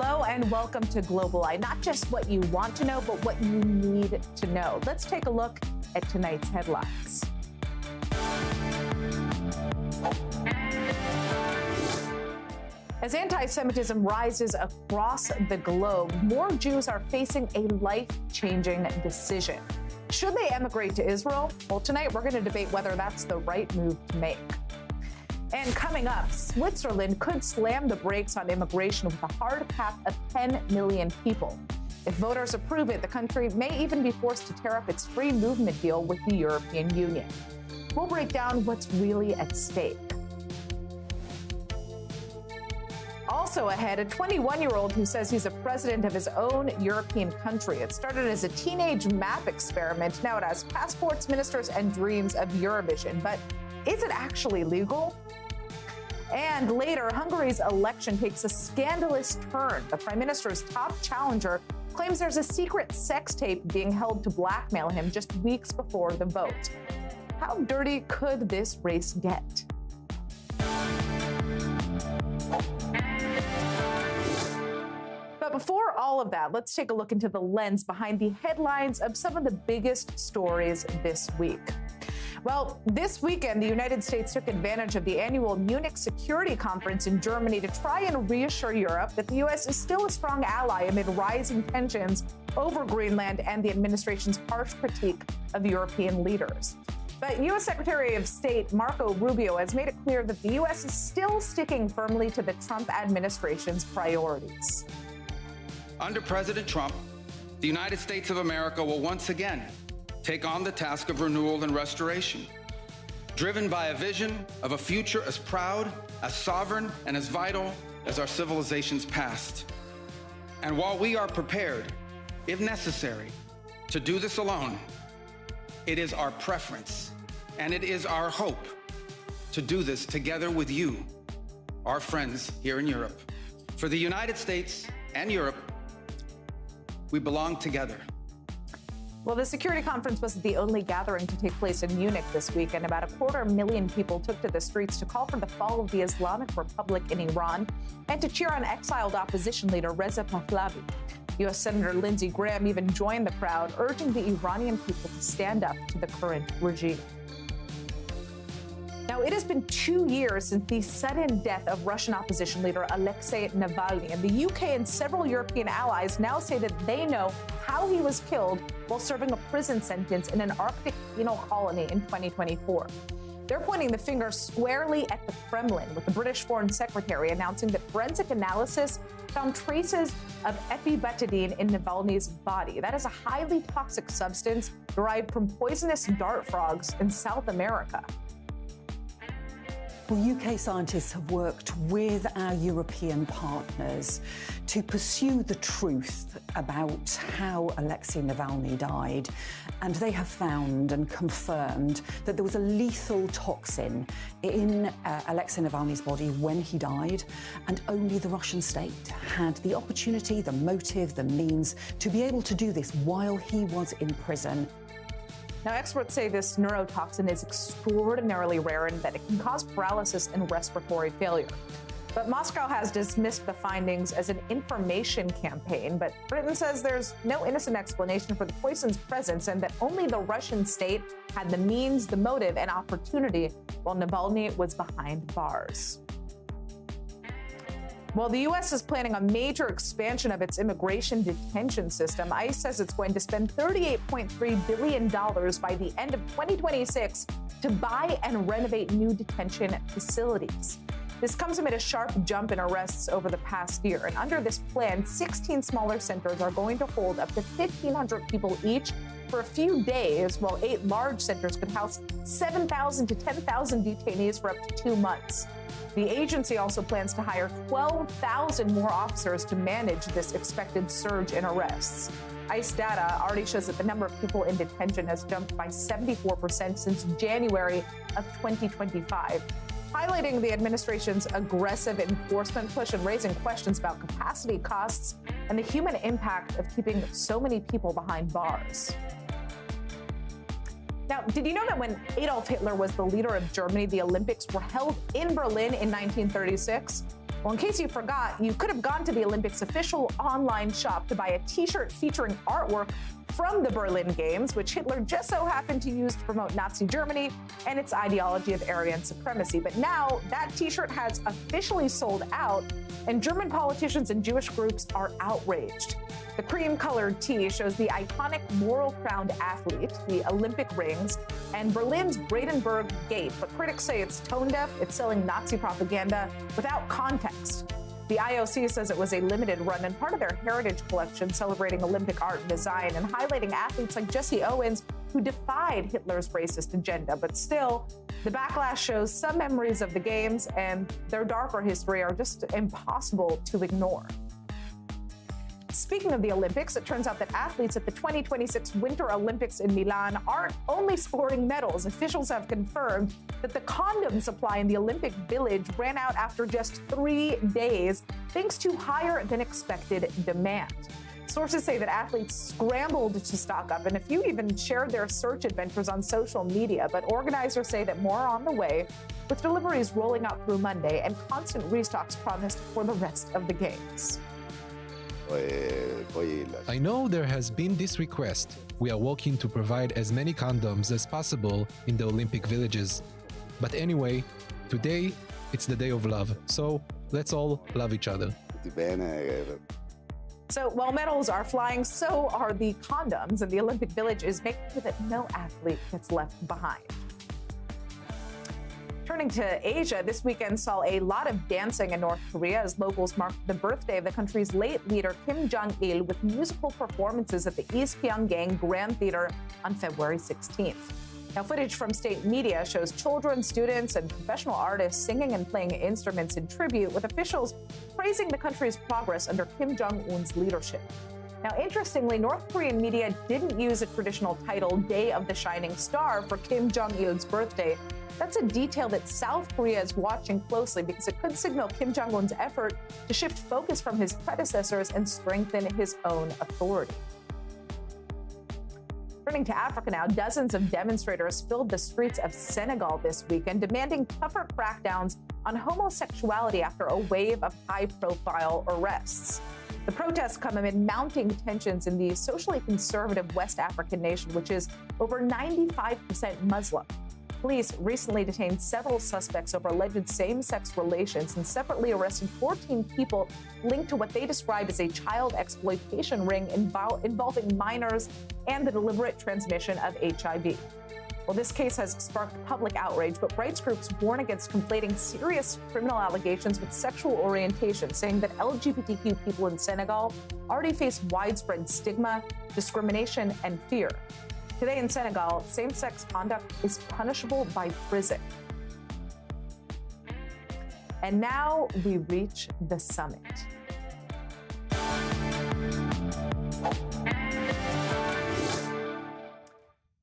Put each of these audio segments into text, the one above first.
Hello and welcome to Global Eye. Not just what you want to know, but what you need to know. Let's take a look at tonight's headlines. As anti-Semitism rises across the globe, more Jews are facing a life-changing decision. Should they emigrate to Israel? Well, tonight we're going to debate whether that's the right move to make. And coming up, Switzerland could slam the brakes on immigration with a hard cap of 10 million people. If voters approve it, the country may even be forced to tear up its free movement deal with the European Union. We'll break down what's really at stake. Also ahead, a 21-year-old who says he's a president of his own European country. It started as a teenage map experiment. Now it has passports, ministers, and dreams of Eurovision. But is it actually legal? And later, Hungary's election takes a scandalous turn. The prime minister's top challenger claims there's a secret sex tape being held to blackmail him just weeks before the vote. How dirty could this race get? But before all of that, let's take a look into the lens behind the headlines of some of the biggest stories this week. Well, this weekend, the United States took advantage of the annual Munich Security Conference in Germany to try and reassure Europe that the U.S. is still a strong ally amid rising tensions over Greenland and the administration's harsh critique of European leaders. But U.S. Secretary of State Marco Rubio has made it clear that the U.S. is still sticking firmly to the Trump administration's priorities. Under President Trump, the United States of America will once again take on the task of renewal and restoration, driven by a vision of a future as proud, as sovereign, and as vital as our civilization's past. And while we are prepared, if necessary, to do this alone, it is our preference and it is our hope to do this together with you, our friends here in Europe. For the United States and Europe, we belong together. Well, the security conference wasn't the only gathering to take place in Munich this week, and about 250,000 people took to the streets to call for the fall of the Islamic Republic in Iran and to cheer on exiled opposition leader Reza Pahlavi. U.S. Senator Lindsey Graham even joined the crowd, urging the Iranian people to stand up to the current regime. Now, it has been 2 years since the sudden death of Russian opposition leader Alexei Navalny, and the UK and several European allies now say that they know how he was killed while serving a prison sentence in an Arctic penal colony in 2024. They're pointing the finger squarely at the Kremlin, with the British Foreign Secretary announcing that forensic analysis found traces of epibetadine in Navalny's body. That is a highly toxic substance derived from poisonous dart frogs in South America. Well, UK scientists have worked with our European partners to pursue the truth about how Alexei Navalny died, and they have found and confirmed that there was a lethal toxin in Alexei Navalny's body when he died, and only the Russian state had the opportunity, the motive, the means to be able to do this while he was in prison. Now, experts say this neurotoxin is extraordinarily rare and that it can cause paralysis and respiratory failure. But Moscow has dismissed the findings as an information campaign. But Britain says there's no innocent explanation for the poison's presence and that only the Russian state had the means, the motive, and opportunity while Navalny was behind bars. While the U.S. is planning a major expansion of its immigration detention system, ICE says it's going to spend $38.3 billion by the end of 2026 to buy and renovate new detention facilities. This comes amid a sharp jump in arrests over the past year. And under this plan, 16 smaller centers are going to hold up to 1,500 people each for a few days, while 8 large centers could house 7,000 to 10,000 detainees for up to 2 months. The agency also plans to hire 12,000 more officers to manage this expected surge in arrests. ICE data already shows that the number of people in detention has jumped by 74% since January of 2025, highlighting the administration's aggressive enforcement push and raising questions about capacity costs and the human impact of keeping so many people behind bars. Now, did you know that when Adolf Hitler was the leader of Germany, the Olympics were held in Berlin in 1936? Well, in case you forgot, you could have gone to the Olympics' official online shop to buy a t-shirt featuring artwork from the Berlin Games, which Hitler just so happened to use to promote Nazi Germany and its ideology of Aryan supremacy. But now that t-shirt has officially sold out, and German politicians and Jewish groups are outraged. The cream-colored tee shows the iconic laurel-crowned athlete, the Olympic rings, and Berlin's Brandenburg Gate. But critics say it's tone-deaf, it's selling Nazi propaganda without context. The IOC says it was a limited run and part of their heritage collection celebrating Olympic art and design and highlighting athletes like Jesse Owens, who defied Hitler's racist agenda. But still, the backlash shows some memories of the Games and their darker history are just impossible to ignore. Speaking of the Olympics, it turns out that athletes at the 2026 Winter Olympics in Milan aren't only scoring medals. Officials have confirmed that the condom supply in the Olympic Village ran out after just 3 days, thanks to higher than expected demand. Sources say that athletes scrambled to stock up, and a few even shared their search adventures on social media. But organizers say that more are on the way, with deliveries rolling out through Monday and constant restocks promised for the rest of the Games. I know there has been this request. We are working to provide as many condoms as possible in the Olympic villages. But anyway, today it's the day of love, so let's all love each other. So while medals are flying, so are the condoms, and the Olympic Village is making sure that no athlete gets left behind. Turning to Asia, this weekend saw a lot of dancing in North Korea as locals marked the birthday of the country's late leader Kim Jong-il with musical performances at the East Pyongyang Grand Theater on February 16th. Now, footage from state media shows children, students, and professional artists singing and playing instruments in tribute, with officials praising the country's progress under Kim Jong-un's leadership. Now, interestingly, North Korean media didn't use a traditional title, Day of the Shining Star, for Kim Jong-il's birthday. That's a detail that South Korea is watching closely because it could signal Kim Jong-un's effort to shift focus from his predecessors and strengthen his own authority. Turning to Africa now, dozens of demonstrators filled the streets of Senegal this weekend, demanding tougher crackdowns on homosexuality after a wave of high-profile arrests. The protests come amid mounting tensions in the socially conservative West African nation, which is over 95% Muslim. Police recently detained several suspects over alleged same-sex relations and separately arrested 14 people linked to what they describe as a child exploitation ring involving minors and the deliberate transmission of HIV. Well, this case has sparked public outrage, but rights groups warn against conflating serious criminal allegations with sexual orientation, saying that LGBTQ people in Senegal already face widespread stigma, discrimination, and fear. Today in Senegal, same-sex conduct is punishable by prison. And now we reach the summit.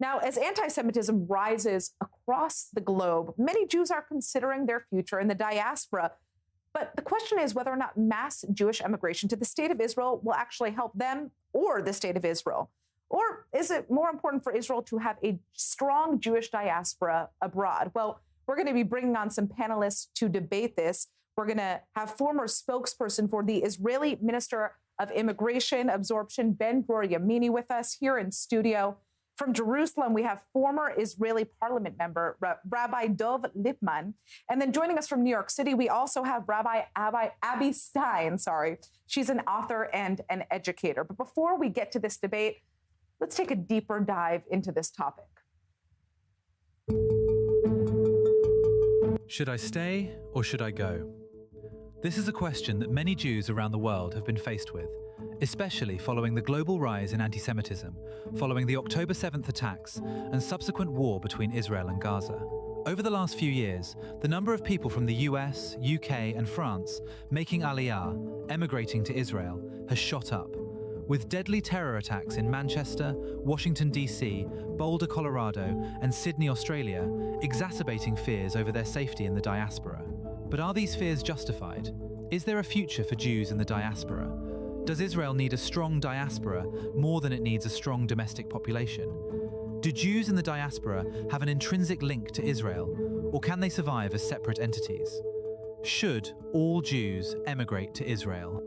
Now, as anti-Semitism rises across the globe, many Jews are considering their future in the diaspora. But the question is whether or not mass Jewish emigration to the state of Israel will actually help them or the state of Israel. Or is it more important for Israel to have a strong Jewish diaspora abroad? Well, we're going to be bringing on some panelists to debate this. We're going to have former spokesperson for the Israeli Minister of Immigration Absorption, Ben-Dror Yamini, with us here in studio. From Jerusalem, we have former Israeli parliament member, Rabbi Dov Lipman. And then joining us from New York City, we also have Rabbi Abby Stein. She's an author and an educator. But before we get to this debate, let's take a deeper dive into this topic. Should I stay or should I go? This is a question that many Jews around the world have been faced with, especially following the global rise in anti-Semitism, following the October 7th attacks and subsequent war between Israel and Gaza. Over the last few years, the number of people from the US, UK and France making Aliyah, emigrating to Israel, has shot up, with deadly terror attacks in Manchester, Washington, D.C., Boulder, Colorado, and Sydney, Australia, exacerbating fears over their safety in the diaspora. But are these fears justified? Is there a future for Jews in the diaspora? Does Israel need a strong diaspora more than it needs a strong domestic population? Do Jews in the diaspora have an intrinsic link to Israel, or can they survive as separate entities? Should all Jews emigrate to Israel?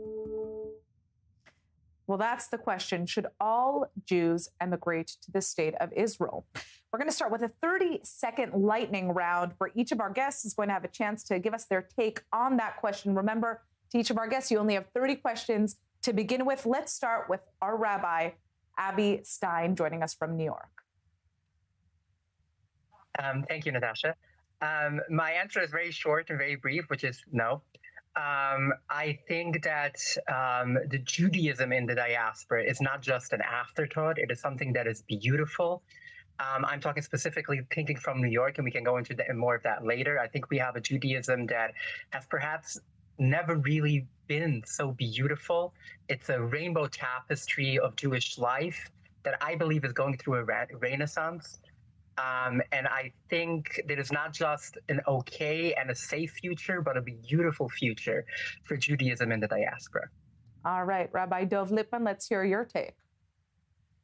Well, that's the question. Should all Jews emigrate to the state of Israel? We're going to start with a 30-second lightning round where each of our guests is going to have a chance to give us their take on that question. Remember, to each of our guests, you only have 30 questions to begin with. Let's start with our rabbi, Abby Stein, joining us from New York. Thank you, Natasha. My answer is very short and very brief, which is no. I think that the Judaism in the diaspora is not just an afterthought. It is something that is beautiful. I'm talking specifically thinking from New York, and we can go into more of that later. I think we have a Judaism that has perhaps never really been so beautiful. It's a rainbow tapestry of Jewish life that I believe is going through a renaissance. And I think that it's not just an okay and a safe future, but a beautiful future for Judaism in the diaspora. All right, Rabbi Dov Lipman, let's hear your take.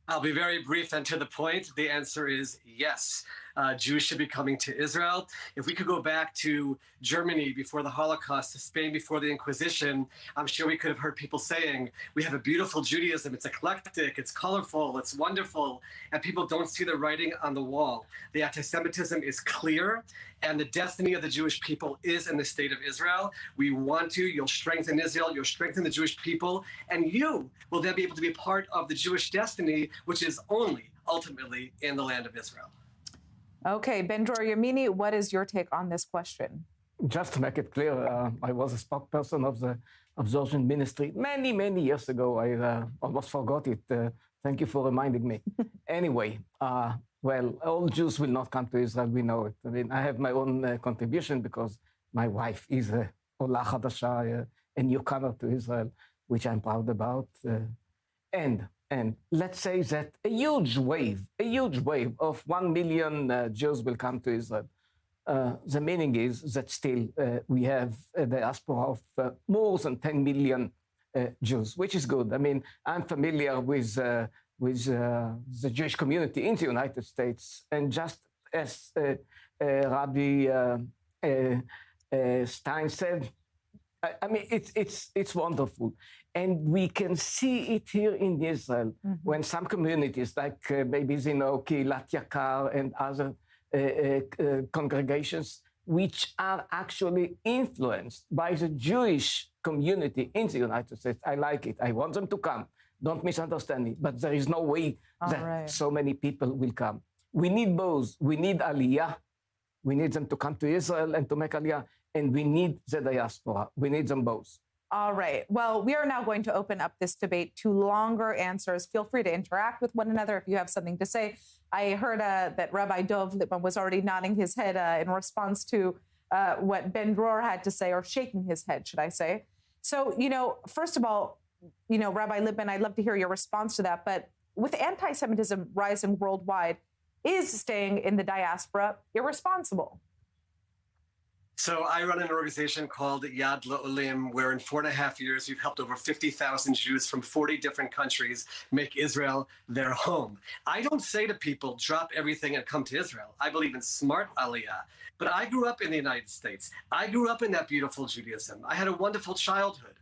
I'll be very brief and to the point. The answer is yes. Jews should be coming to Israel. If we could go back to Germany before the Holocaust, to Spain before the Inquisition, I'm sure we could have heard people saying, we have a beautiful Judaism, it's eclectic, it's colorful, it's wonderful, and people don't see the writing on the wall. The anti-Semitism is clear, and the destiny of the Jewish people is in the state of Israel. We want to, you'll strengthen Israel, you'll strengthen the Jewish people, and you will then be able to be part of the Jewish destiny, which is only ultimately in the land of Israel. Okay, Ben-Dror Yamini, what is your take on this question? Just to make it clear, I was a spokesperson of the Absorption Ministry many, many years ago. I almost forgot it. Thank you for reminding me. Anyway, well, all Jews will not come to Israel, we know it. I mean, I have my own contribution because my wife is a Ola Hadasha, a newcomer to Israel, which I'm proud about. And let's say that a huge wave of 1 million Jews will come to Israel. The meaning is that still we have a diaspora of more than 10 million Jews, which is good. I mean, I'm familiar with the Jewish community in the United States, and just as Rabbi Stein said, I mean, it's wonderful. And we can see it here in Israel when some communities like maybe Zinoki, Lat Yakar, and other congregations, which are actually influenced by the Jewish community in the United States. I like it. I want them to come. Don't misunderstand me. But there is no way that so many people will come. We need both. We need Aliyah. We need them to come to Israel and to make Aliyah. And we need the diaspora. We need them both. All right. Well, we are now going to open up this debate to longer answers. Feel free to interact with one another if you have something to say. I heard that Rabbi Dov Lipman was already nodding his head in response to what Ben-Dror had to say, or shaking his head, should I say. So, first of all, Rabbi Lipman, I'd love to hear your response to that. But with anti-Semitism rising worldwide, is staying in the diaspora irresponsible? So I run an organization called Yad La'olim, where in 4.5 years, we've helped over 50,000 Jews from 40 different countries make Israel their home. I don't say to people, drop everything and come to Israel. I believe in smart aliyah. But I grew up in the United States. I grew up in that beautiful Judaism. I had a wonderful childhood.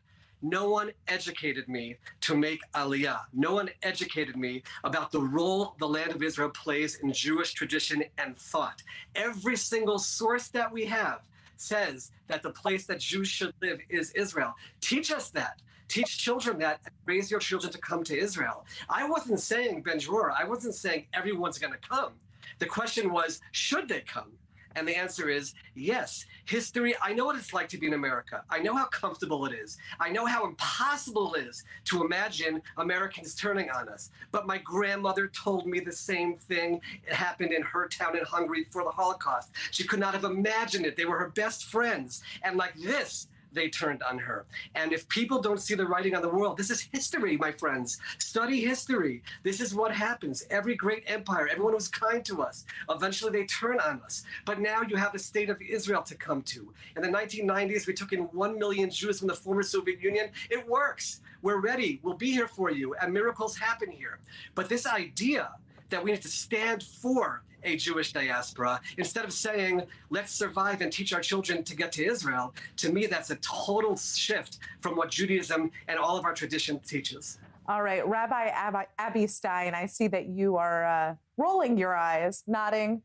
No one educated me to make aliyah. No one educated me about the role the land of Israel plays in Jewish tradition and thought. Every single source that we have says that the place that Jews should live is Israel. Teach us that. Teach children that. Raise your children to come to Israel. I wasn't saying, Ben-Dror, I wasn't saying everyone's going to come. The question was, should they come? And the answer is yes. History, I know what it's like to be in America. I know how comfortable it is. I know how impossible it is to imagine Americans turning on us. But my grandmother told me the same thing. It happened in her town in Hungary before the Holocaust. She could not have imagined it. They were her best friends. And like this, they turned on her. And if people don't see the writing on the wall, this is history, my friends. Study history. This is what happens. Every great empire, everyone was kind to us. Eventually they turn on us. But now you have the state of Israel to come to. In the 1990s, we took in 1 million Jews from the former Soviet Union. It works. We're ready. We'll be here for you. And miracles happen here. But this idea that we need to stand for a Jewish diaspora. Instead of saying, let's survive and teach our children to get to Israel, to me, that's a total shift from what Judaism and all of our tradition teaches. All right, Rabbi Abby Stein, I see that you are rolling your eyes, nodding,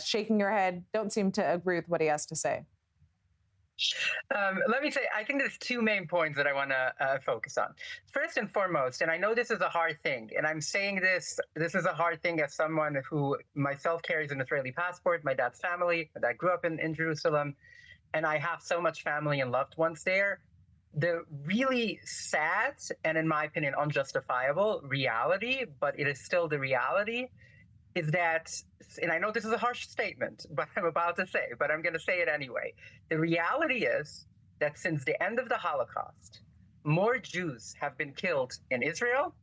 shaking your head, don't seem to agree with what he has to say. Let me say, I think there's two main points that I want to focus on. First and foremost, and I know this is a hard thing, and I'm saying this is a hard thing as someone who myself carries an Israeli passport, my dad's family, my dad grew up in Jerusalem, and I have so much family and loved ones there. The really sad and, in my opinion, unjustifiable reality, but it is still the reality, is that, and I know this is a harsh statement, but I'm about to say, but I'm going to say it anyway. The reality is that since the end of the Holocaust, more Jews have been killed in Israel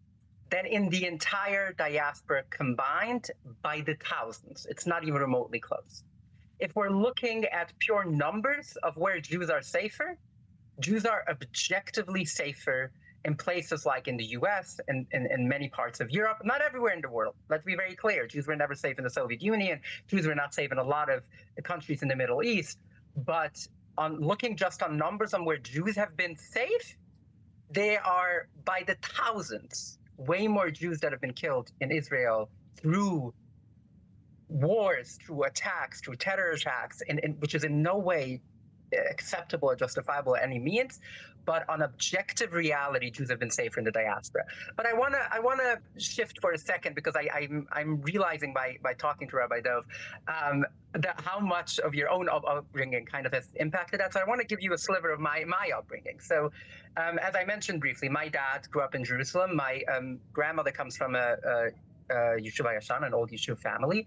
than in the entire diaspora combined by the thousands. It's not even remotely close. If we're looking at pure numbers of where Jews are safer, Jews are objectively safer in places like in the US and in many parts of Europe, not everywhere in the world. Let's be very clear. Jews were never safe in the Soviet Union. Jews were not safe in a lot of the countries in the Middle East. But on looking just on numbers on where Jews have been safe, they are by the thousands, way more Jews that have been killed in Israel through wars, through attacks, through terror attacks, which is in no way acceptable or justifiable at any means, but on objective reality, Jews have been safer in the diaspora. But I wanna shift for a second because I'm realizing by talking to Rabbi Dov that how much of your own upbringing kind of has impacted that. So I want to give you a sliver of my upbringing. So as I mentioned briefly, my dad grew up in Jerusalem. My grandmother comes from a Yishuv Hayashan, an old Yishuv family.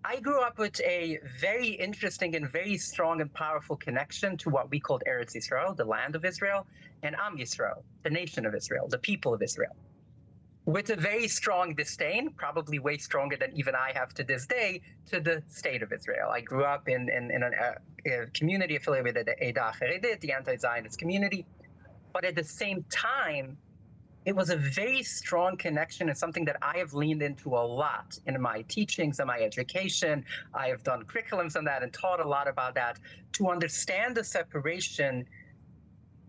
I grew up with a very interesting and very strong and powerful connection to what we called Eretz Yisrael, the land of Israel, and Am Yisrael, the nation of Israel, the people of Israel, with a very strong disdain, probably way stronger than even I have to this day, to the state of Israel. I grew up in a community affiliated with the Eidah Haredit, the anti-Zionist community, but at the same time, it was a very strong connection and something that I have leaned into a lot in my teachings and my education. I have done curriculums on that and taught a lot about that to understand the separation,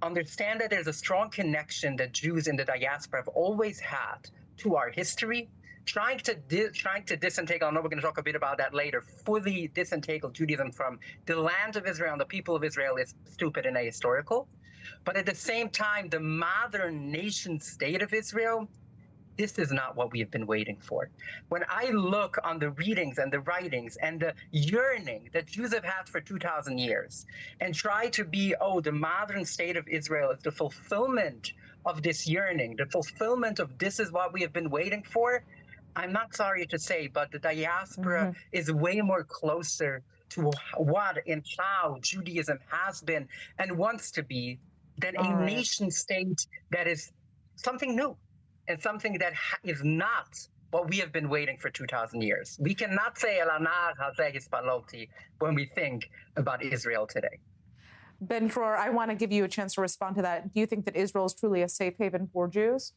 understand that there's a strong connection that Jews in the diaspora have always had to our history, trying to disentangle, I know we're going to talk a bit about that later, fully disentangle Judaism from the land of Israel and the people of Israel is stupid and ahistorical. But at the same time, the modern nation state of Israel, this is not what we have been waiting for. When I look on the readings and the writings and the yearning that Jews have had for 2,000 years and try to be, the modern state of Israel is the fulfillment of this yearning, the fulfillment of this is what we have been waiting for, I'm not sorry to say, but the diaspora is way more closer to what and how Judaism has been and wants to be than a nation state that is something new and something that is not what we have been waiting for 2,000 years. We cannot say El Anar Hazeh Hispaloti when we think about Israel today. Ben Dror, I want to give you a chance to respond to that. Do you think that Israel is truly a safe haven for Jews?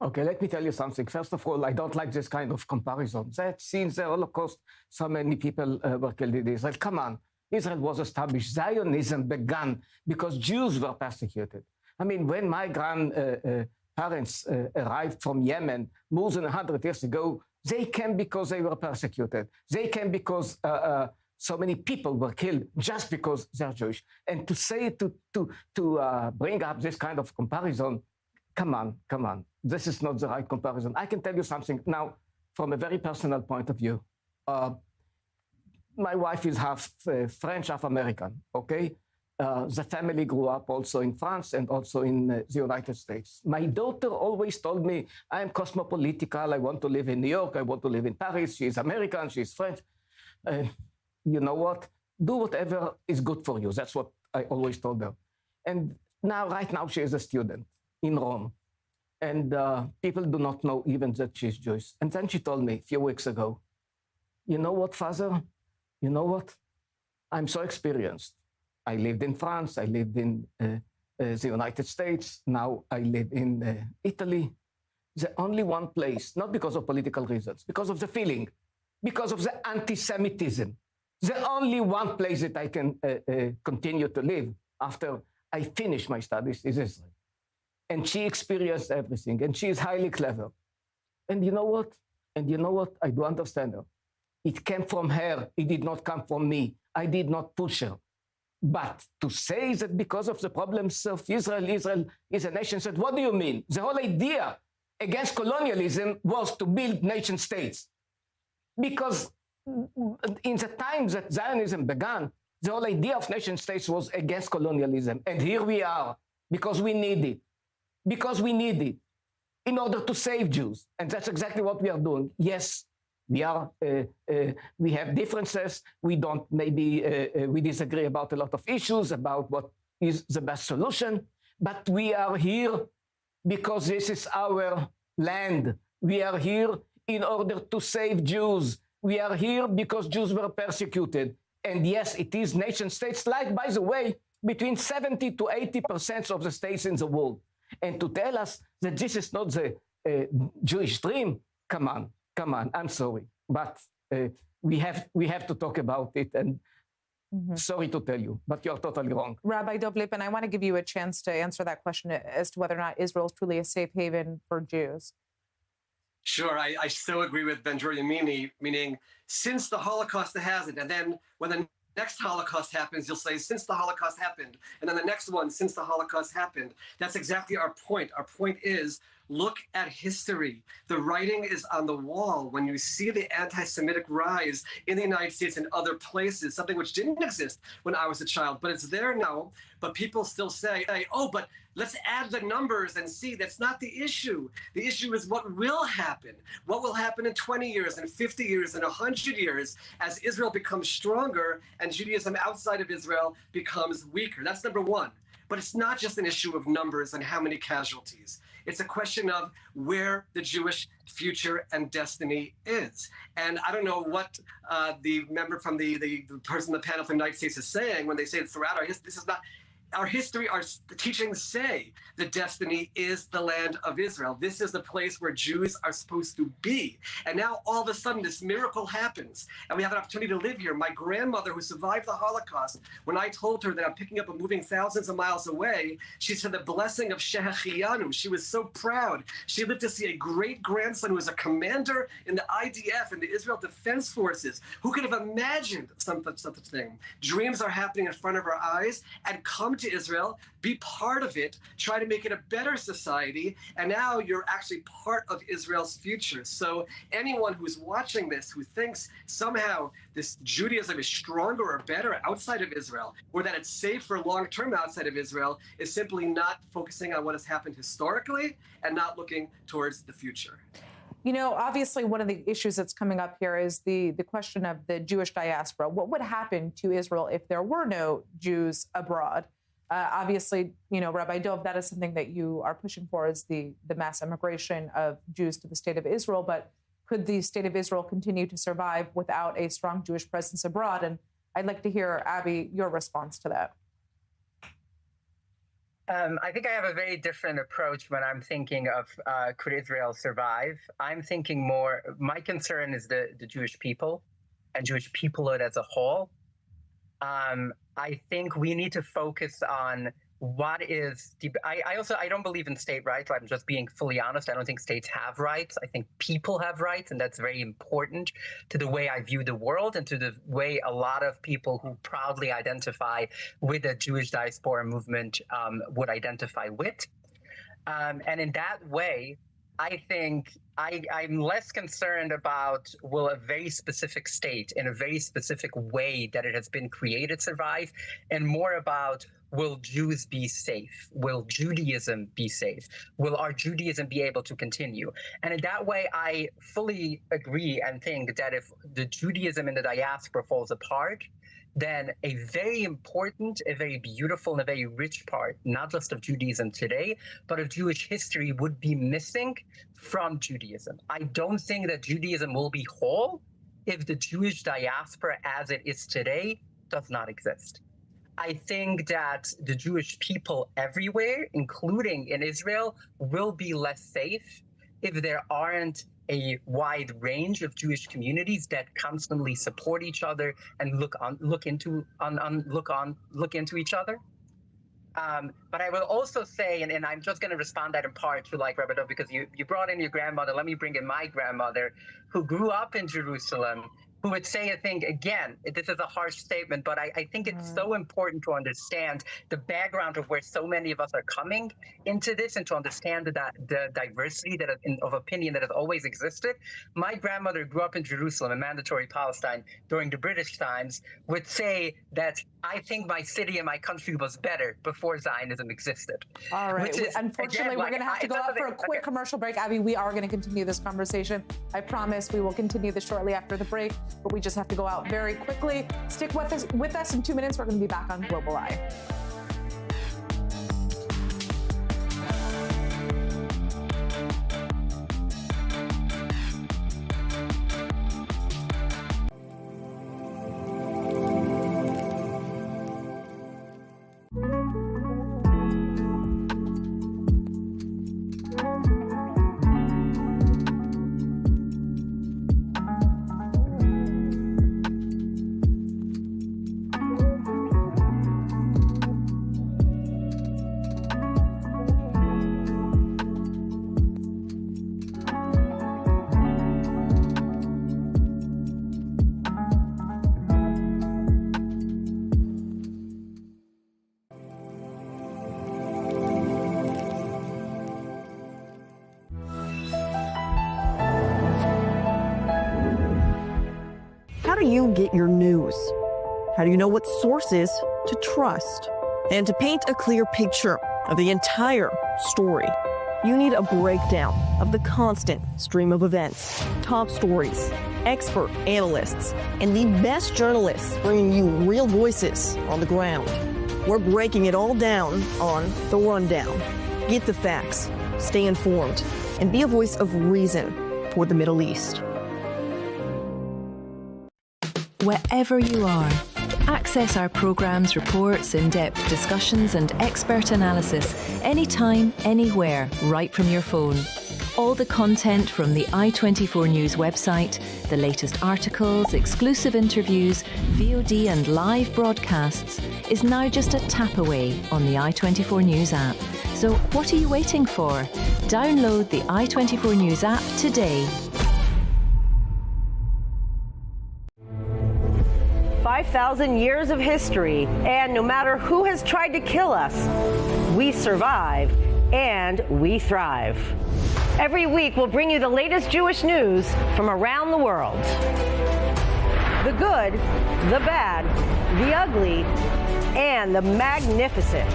Okay, let me tell you something. First of all, I don't like this kind of comparison. That since the Holocaust, so many people were killed in Israel. Come on, Israel was established. Zionism began because Jews were persecuted. I mean, when my grandparents arrived from Yemen more than 100 years ago, they came because they were persecuted. They came because so many people were killed just because they're Jewish. And to say, to bring up this kind of comparison, come on. This is not the right comparison. I can tell you something now from a very personal point of view. My wife is half French, half American, okay? The family grew up also in France and also in the United States. My daughter always told me, I'm cosmopolitical, I want to live in New York, I want to live in Paris, she's American, she's French. You know what? Do whatever is good for you. That's what I always told her. And now, right now, she is a student in Rome. And people do not know even that she's Jewish. And then she told me a few weeks ago, you know what, Father? You know what? I'm so experienced. I lived in France. I lived in the United States. Now I live in Italy. The only one place, not because of political reasons, because of the feeling. because of the anti-Semitism. The only one place that I can continue to live after I finish my studies is Israel. And she experienced everything, and she is highly clever. And you know what? I do understand her. It came from her. It did not come from me. I did not push her. But to say that because of the problems of Israel, Israel is a nation state, what do you mean? The whole idea against colonialism was to build nation states. Because in the times that Zionism began, the whole idea of nation states was against colonialism. And here we are, because we need it. Because we need it in order to save Jews. And that's exactly what we are doing. Yes, we have differences. We don't, maybe we disagree about a lot of issues, about what is the best solution. But we are here because this is our land. We are here in order to save Jews. We are here because Jews were persecuted. And yes, it is nation states, like, by the way, between 70 to 80% of the states in the world. And to tell us that this is not the Jewish dream, come on, I'm sorry. But we have to talk about it, and sorry to tell you, but you're totally wrong. Rabbi Dov Lippman, I want to give you a chance to answer that question as to whether or not Israel is truly a safe haven for Jews. Sure, I so agree with Ben-Dror Yamini, meaning since the Holocaust it hasn't, and then when the next Holocaust happens, you'll say, since the Holocaust happened, and then the next one, since the Holocaust happened. That's exactly our point. Our point is, look at history. The writing is on the wall. When you see the anti-Semitic rise in the United States and other places, something which didn't exist when I was a child, but it's there now, but people still say, oh, but let's add the numbers and see. That's not the issue. The issue is what will happen. What will happen in 20 years, and 50 years, and 100 years as Israel becomes stronger and Judaism outside of Israel becomes weaker. That's number one. But it's not just an issue of numbers and how many casualties. It's a question of where the Jewish future and destiny is. And I don't know what the member from the person on the panel from the United States is saying when they say throughout our history, this is not our history, our teachings say the destiny is the land of Israel. This is the place where Jews are supposed to be. And now all of a sudden this miracle happens and we have an opportunity to live here. My grandmother, who survived the Holocaust, when I told her that I'm picking up and moving thousands of miles away, she said the blessing of Shehechianu. She was so proud. She lived to see a great grandson who was a commander in the IDF and the Israel Defense Forces. Who could have imagined such a thing? Dreams are happening in front of our eyes, and come to Israel, be part of it, try to make it a better society, and now you're actually part of Israel's future. So anyone who's watching this, who thinks somehow this Judaism is stronger or better outside of Israel, or that it's safe for long-term outside of Israel, is simply not focusing on what has happened historically and not looking towards the future. You know, obviously, one of the issues that's coming up here is the question of the Jewish diaspora. What would happen to Israel if there were no Jews abroad? Obviously, you know, Rabbi Dov, that is something that you are pushing for, is the mass immigration of Jews to the state of Israel. But could the state of Israel continue to survive without a strong Jewish presence abroad? And I'd like to hear, Abby, your response to that. I think I have a very different approach when I'm thinking of could Israel survive. I'm thinking more, my concern is the Jewish people and Jewish peoplehood as a whole. I think we need to focus on what is, I don't believe in state rights. I'm just being fully honest. I don't think states have rights. I think people have rights, and that's very important to the way I view the world and to the way a lot of people who proudly identify with the Jewish diaspora movement would identify with. And in that way, I think I'm less concerned about will a very specific state in a very specific way that it has been created survive, and more about will Jews be safe? Will Judaism be safe? Will our Judaism be able to continue? And in that way, I fully agree and think that if the Judaism in the diaspora falls apart, then a very important, a very beautiful, and a very rich part, not just of Judaism today, but of Jewish history would be missing from Judaism. I don't think that Judaism will be whole if the Jewish diaspora as it is today does not exist. I think that the Jewish people everywhere, including in Israel, will be less safe if there aren't a wide range of Jewish communities that constantly support each other and look into each other. But I will also say, and I'm just going to respond that in part to like Rabbi Dov, because you brought in your grandmother. Let me bring in my grandmother, who grew up in Jerusalem, who would say, I think, again, this is a harsh statement, but I think it's so important to understand the background of where so many of us are coming into this, and to understand the diversity of opinion that has always existed. My grandmother grew up in Jerusalem, in Mandatory Palestine, during the British times, would say that I think my city and my country was better before Zionism existed. All right. Unfortunately, we're going to have to go out for a quick commercial break. Abby, we are going to continue this conversation. I promise we will continue this shortly after the break, but we just have to go out very quickly. Stick with us in 2 minutes. We're going to be back on Global Eye. How do you get your news? How do you know what sources to trust? And to paint a clear picture of the entire story, you need a breakdown of the constant stream of events, top stories, expert analysts, and the best journalists bringing you real voices on the ground. We're breaking it all down on The Rundown. Get the facts, stay informed, and be a voice of reason for the Middle East. Wherever you are, access our programmes, reports, in-depth discussions and expert analysis anytime, anywhere, right from your phone. All the content from the I24 News website, the latest articles, exclusive interviews, VOD and live broadcasts is now just a tap away on the I24 News app. So what are you waiting for? Download the I24 News app today. 5,000 years of history, and no matter who has tried to kill us, we survive and we thrive. Every week, we'll bring you the latest Jewish news from around the world. The good, the bad, the ugly, and the magnificent.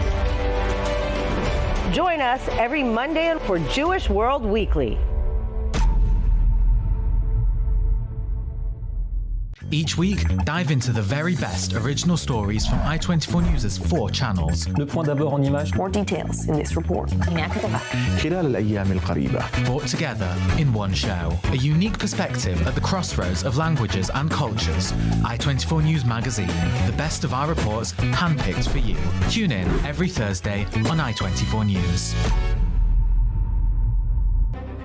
Join us every Monday for Jewish World Weekly. Each week, dive into the very best original stories from I24 News' 4 channels. Le point d'abord en image. More details in this report. خلال الأيام القريبة. Brought together in one show. A unique perspective at the crossroads of languages and cultures. I24 News Magazine. The best of our reports handpicked for you. Tune in every Thursday on I24 News.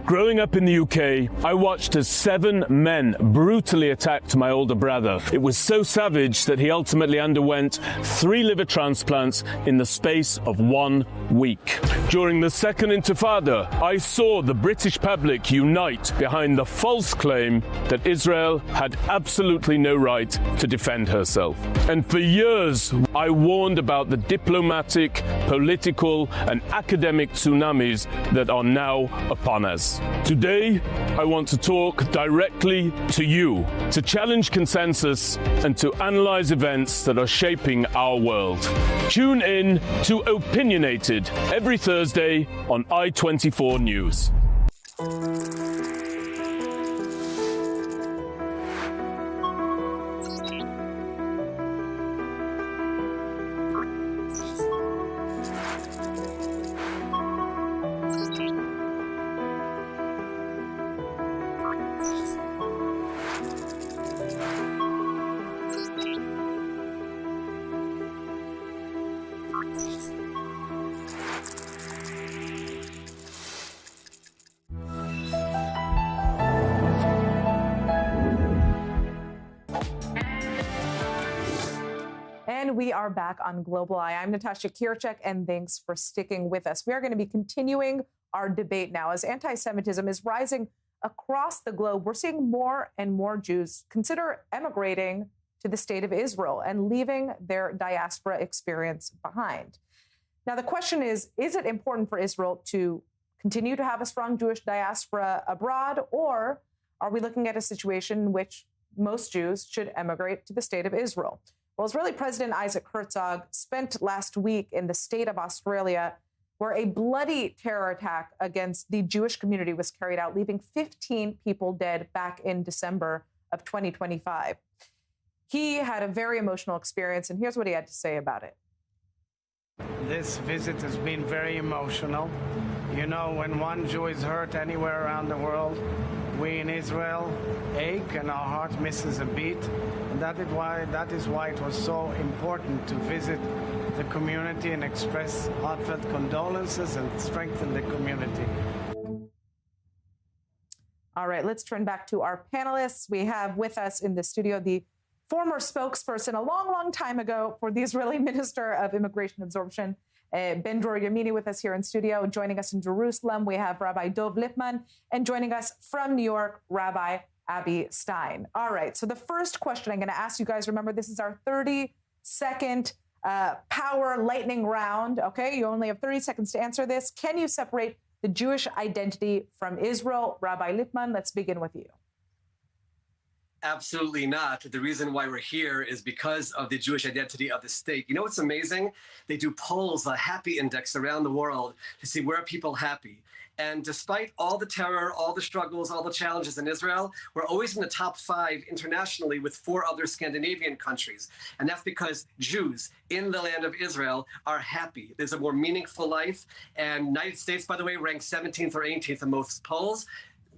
Growing up in the UK, I watched as 7 men brutally attacked my older brother. It was so savage that he ultimately underwent 3 liver transplants in the space of 1 week. During the Second Intifada, I saw the British public unite behind the false claim that Israel had absolutely no right to defend herself. And for years, I warned about the diplomatic, political, and academic tsunamis that are now upon us. Today, I want to talk directly to you, to challenge consensus and to analyze events that are shaping our world. Tune in to Opinionated every Thursday on I24 News. And we are back on Global Eye. I'm Natasha Kirchek, and thanks for sticking with us. We are going to be continuing our debate now. As anti-Semitism is rising across the globe, we're seeing more and more Jews consider emigrating to the state of Israel and leaving their diaspora experience behind. Now, the question is it important for Israel to continue to have a strong Jewish diaspora abroad, or are we looking at a situation in which most Jews should emigrate to the state of Israel? Well, Israeli President Isaac Herzog spent last week in the state of Australia, where a bloody terror attack against the Jewish community was carried out, leaving 15 people dead back in December of 2025. He had a very emotional experience, and here's what he had to say about it. This visit has been very emotional. You know, when one Jew is hurt anywhere around the world, we in Israel ache and our heart misses a beat. And that is why it was so important to visit the community and express heartfelt condolences and strengthen the community. All right, let's turn back to our panelists. We have with us in the studio the former spokesperson a long, long time ago for the Israeli Minister of Immigration Absorption, Ben-Dror Yamini, with us here in studio. Joining us in Jerusalem, we have Rabbi Dov Lippman, and joining us from New York, Rabbi Abby Stein. All right, so the first question I'm going to ask you guys, remember, this is our 30-second power lightning round, okay? You only have 30 seconds to answer this. Can you separate the Jewish identity from Israel? Rabbi Lippman, let's begin with you. Absolutely not. The reason why we're here is because of the Jewish identity of the state. You know what's amazing? They do polls, a happy index around the world to see where are people happy. And despite all the terror, all the struggles, all the challenges in Israel, we're always in the top 5 internationally with 4 other Scandinavian countries. And that's because Jews in the land of Israel are happy. There's a more meaningful life. And the United States, by the way, ranks 17th or 18th in most polls.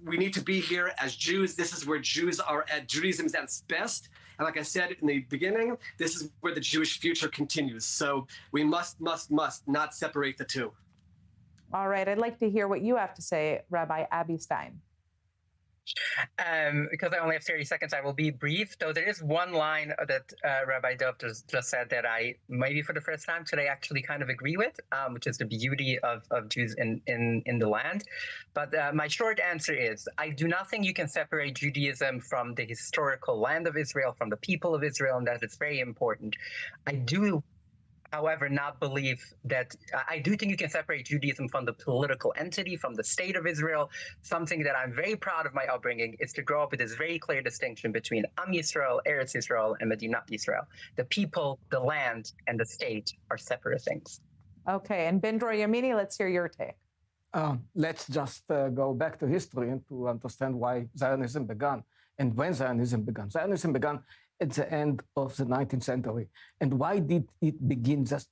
We need to be here as Jews. This is where Jews are at. Judaism is at its best. And like I said in the beginning, this is where the Jewish future continues. So we must not separate the two. All right. I'd like to hear what you have to say, Rabbi Abby Stein. Because I only have 30 seconds, I will be brief, though there is one line that Rabbi Dov just said that I, maybe for the first time today, actually kind of agree with, which is the beauty of Jews in the land. But my short answer is, I do not think you can separate Judaism from the historical land of Israel, from the people of Israel, and that it's very important. I do, however, not believe that I do think you can separate Judaism from the political entity, from the state of Israel. Something that I'm very proud of my upbringing is to grow up with this very clear distinction between Am Yisrael, Eretz Yisrael, and Medinat Yisrael. The people, the land, and the state are separate things. Okay, and Ben-Dror Yamini, let's hear your take. Let's just go back to history and to understand why Zionism began and when Zionism began. Zionism began at the end of the 19th century. And why did it begin just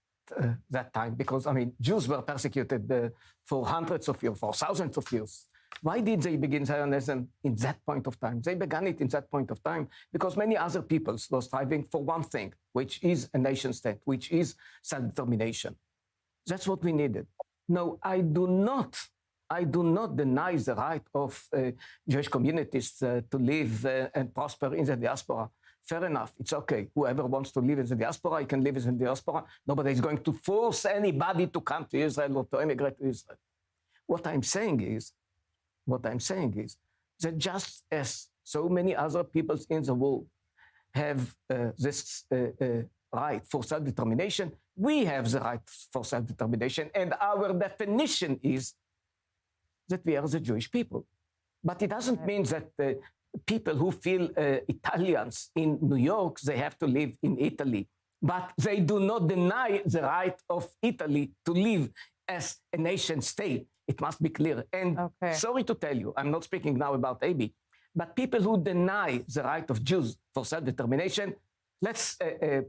that time? Because, I mean, Jews were persecuted for hundreds of years, for thousands of years. Why did they begin Zionism in that point of time? They began it in that point of time because many other peoples were striving for one thing, which is a nation state, which is self-determination. That's what we needed. No, I do not deny the right of Jewish communities to live and prosper in the diaspora. Fair enough. It's okay. Whoever wants to live in the diaspora, he can live in the diaspora. Nobody is going to force anybody to come to Israel or to emigrate to Israel. What I'm saying is that just as so many other peoples in the world have this right for self-determination, we have the right for self-determination. And our definition is that we are the Jewish people. But it doesn't mean that people who feel Italians in New York, they have to live in Italy. But they do not deny the right of Italy to live as a nation state. It must be clear. And sorry to tell you, I'm not speaking now about AB, but people who deny the right of Jews for self-determination, let's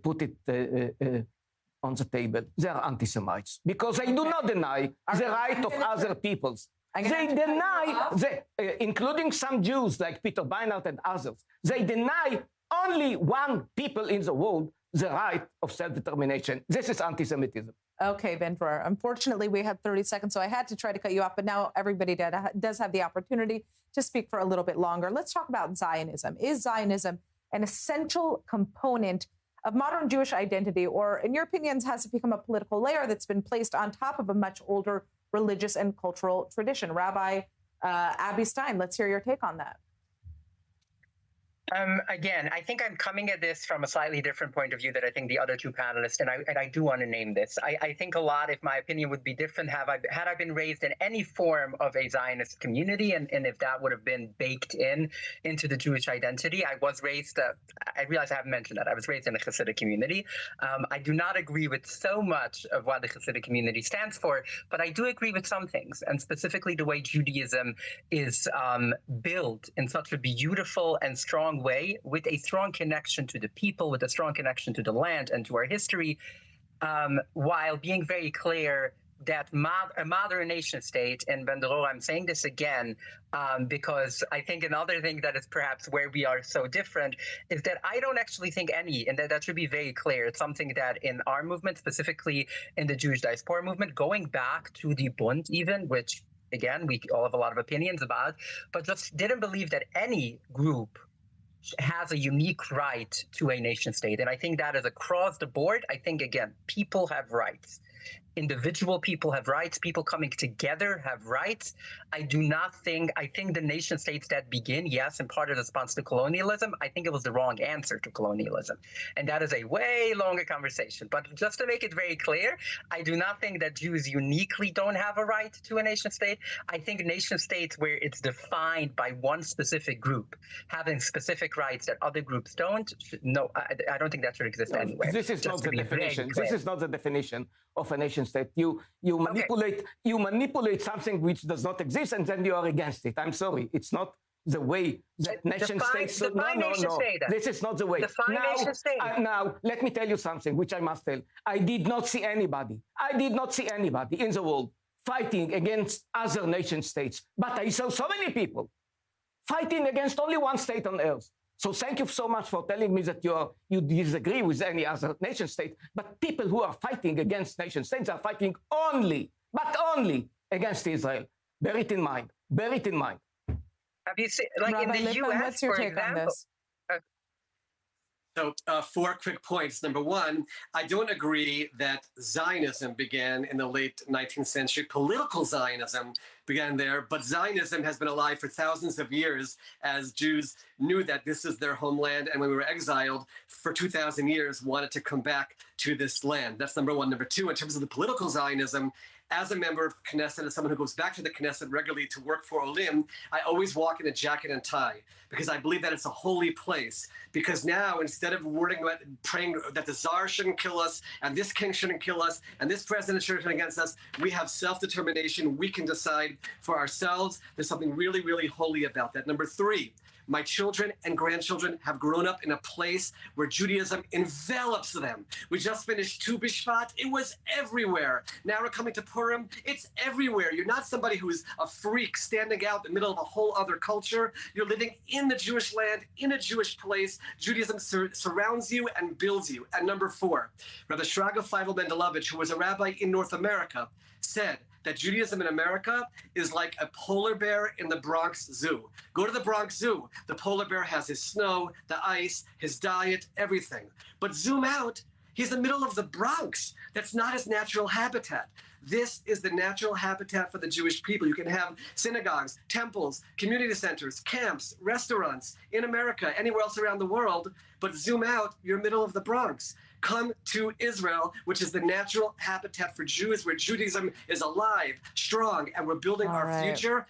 put it on the table. They are anti-Semites because they do not deny the right of other peoples. They deny, including some Jews like Peter Beinart and others, they deny only one people in the world the right of self-determination. This is anti-Semitism. Okay, Ben-Dror. Unfortunately, we had 30 seconds, so I had to try to cut you off, but now everybody does have the opportunity to speak for a little bit longer. Let's talk about Zionism. Is Zionism an essential component of modern Jewish identity, or in your opinions, has it become a political layer that's been placed on top of a much older religious and cultural tradition? Rabbi Abby Stein, let's hear your take on that. Again, I think I'm coming at this from a slightly different point of view that I think the other two panelists, and I do want to name this. I think a lot, if my opinion would be different, had I been raised in any form of a Zionist community, and if that would have been baked into the Jewish identity. I was raised, I realize I haven't mentioned that, I was raised in a Hasidic community. I do not agree with so much of what the Hasidic community stands for, but I do agree with some things, and specifically the way Judaism is built in such a beautiful and strong way, with a strong connection to the people, with a strong connection to the land and to our history, while being very clear that a modern nation state, and Bendero, I'm saying this again, because I think another thing that is perhaps where we are so different is that I don't actually think any, and that should be very clear, it's something that in our movement, specifically in the Jewish diaspora movement, going back to the Bund even, which again, we all have a lot of opinions about, but just didn't believe that any group has a unique right to a nation state. And I think that is across the board. I think, again, people have rights. Individual people have rights. People coming together have rights. I think the nation states that begin, yes, in part of response to colonialism, I think it was the wrong answer to colonialism. And that is a way longer conversation. But just to make it very clear, I do not think that Jews uniquely don't have a right to a nation state. I think nation states where it's defined by one specific group having specific rights that other groups don't, no, I don't think that should exist anywhere. This is not the definition. This is not the definition of a nation state. You manipulate something which does not exist, and then you are against it. I'm sorry, it's not the way that nation states. No. This is not the way. Now, let me tell you something which I must tell. I did not see anybody in the world fighting against other nation states, but I saw so many people fighting against only one state on earth. So thank you so much for telling me that you disagree with any other nation state. But people who are fighting against nation states are fighting only against Israel. Bear it in mind. Have you seen, like Rabbi in the U.S., what's your take on this? So 4 quick points. Number one, I don't agree that Zionism began in the late 19th century. Political Zionism began there, but Zionism has been alive for thousands of years as Jews knew that this is their homeland, and when we were exiled for 2,000 years, wanted to come back to this land. That's number one. Number two, in terms of the political Zionism, as a member of Knesset, as someone who goes back to the Knesset regularly to work for Olim, I always walk in a jacket and tie because I believe that it's a holy place. Because now, instead of worrying about praying that the Tsar shouldn't kill us, and this king shouldn't kill us, and this president shouldn't against us, we have self-determination. We can decide for ourselves. There's something really, really holy about that. Number three, my children and grandchildren have grown up in a place where Judaism envelops them. We just finished Tu B'Shvat. It was everywhere. Now we're coming to Purim. It's everywhere. You're not somebody who's a freak standing out in the middle of a whole other culture. You're living in the Jewish land, in a Jewish place. Judaism surrounds you and builds you. And number four, Rabbi Shraga Feivel-Mendelovich, who was a rabbi in North America, said that Judaism in America is like a polar bear in the Bronx Zoo. Go to the Bronx Zoo. The polar bear has his snow, the ice, his diet, everything. But zoom out, he's in the middle of the Bronx. That's not his natural habitat. This is the natural habitat for the Jewish people. You can have synagogues, temples, community centers, camps, restaurants in America, anywhere else around the world. But zoom out, you're middle of the Bronx. Come to Israel, which is the natural habitat for Jews, where Judaism is alive, strong, and we're building our future.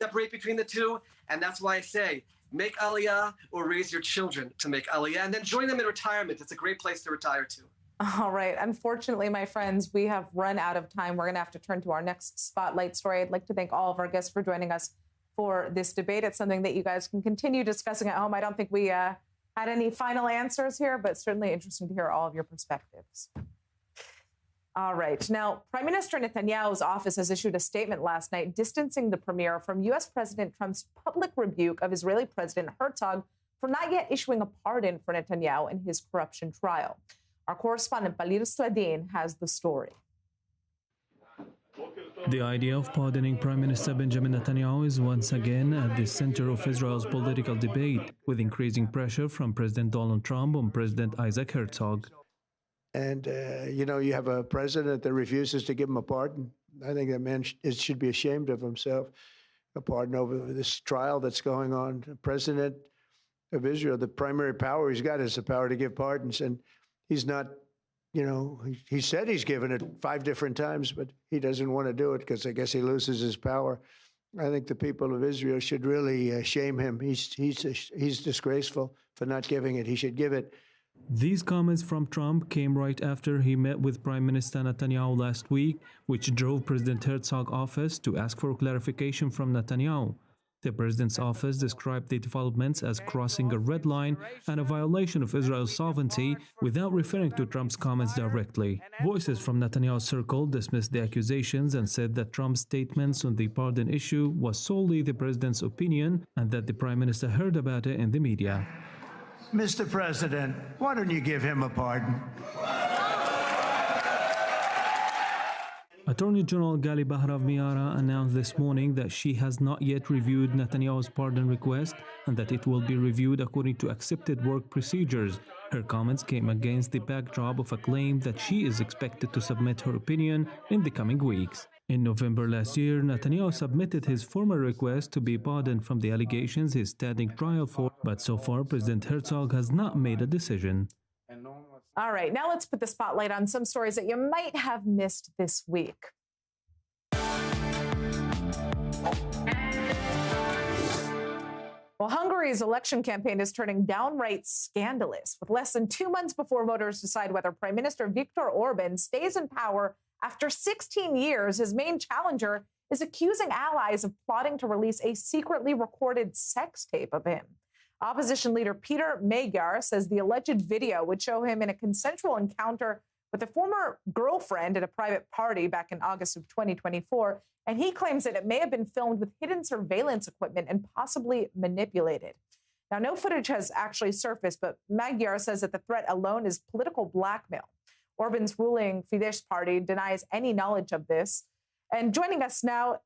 Separate between the two, and that's why I say, make Aliyah or raise your children to make Aliyah, and then join them in retirement. It's a great place to retire to. All right. Unfortunately, my friends, we have run out of time. We're going to have to turn to our next spotlight story. I'd like to thank all of our guests for joining us for this debate. It's something that you guys can continue discussing at home. I don't think we had any final answers here, but certainly interesting to hear all of your perspectives. All right. Now, Prime Minister Netanyahu's office has issued a statement last night distancing the premier from U.S. President Trump's public rebuke of Israeli President Herzog for not yet issuing a pardon for Netanyahu in his corruption trial. Our correspondent Balir Sladin has the story. The idea of pardoning Prime Minister Benjamin Netanyahu is once again at the center of Israel's political debate, with increasing pressure from President Donald Trump on President Isaac Herzog. And, you have a president that refuses to give him a pardon. I think that man should be ashamed of himself. A pardon over this trial that's going on. The president of Israel, the primary power he's got is the power to give pardons. And he's not, he said he's given it 5 different times, but he doesn't want to do it because I guess he loses his power. I think the people of Israel should really shame him. He's disgraceful for not giving it. He should give it. These comments from Trump came right after he met with Prime Minister Netanyahu last week, which drove President Herzog's office to ask for clarification from Netanyahu. The president's office described the developments as crossing a red line and a violation of Israel's sovereignty without referring to Trump's comments directly. Voices from Netanyahu's circle dismissed the accusations and said that Trump's statements on the pardon issue was solely the president's opinion and that the prime minister heard about it in the media. Mr. President, why don't you give him a pardon? Attorney General Gali Bahrav Miara announced this morning that she has not yet reviewed Netanyahu's pardon request and that it will be reviewed according to accepted work procedures. Her comments came against the backdrop of a claim that she is expected to submit her opinion in the coming weeks. In November last year, Netanyahu submitted his former request to be pardoned from the allegations he's standing trial for, but so far President Herzog has not made a decision. All right, now let's put the spotlight on some stories that you might have missed this week. Well, Hungary's election campaign is turning downright scandalous, with less than 2 months before voters decide whether Prime Minister Viktor Orban stays in power. After 16 years, his main challenger is accusing allies of plotting to release a secretly recorded sex tape of him. Opposition leader Peter Magyar says the alleged video would show him in a consensual encounter with a former girlfriend at a private party back in August of 2024, and he claims that it may have been filmed with hidden surveillance equipment and possibly manipulated. Now, no footage has actually surfaced, but Magyar says that the threat alone is political blackmail. Orban's ruling Fidesz party denies any knowledge of this. And joining us now,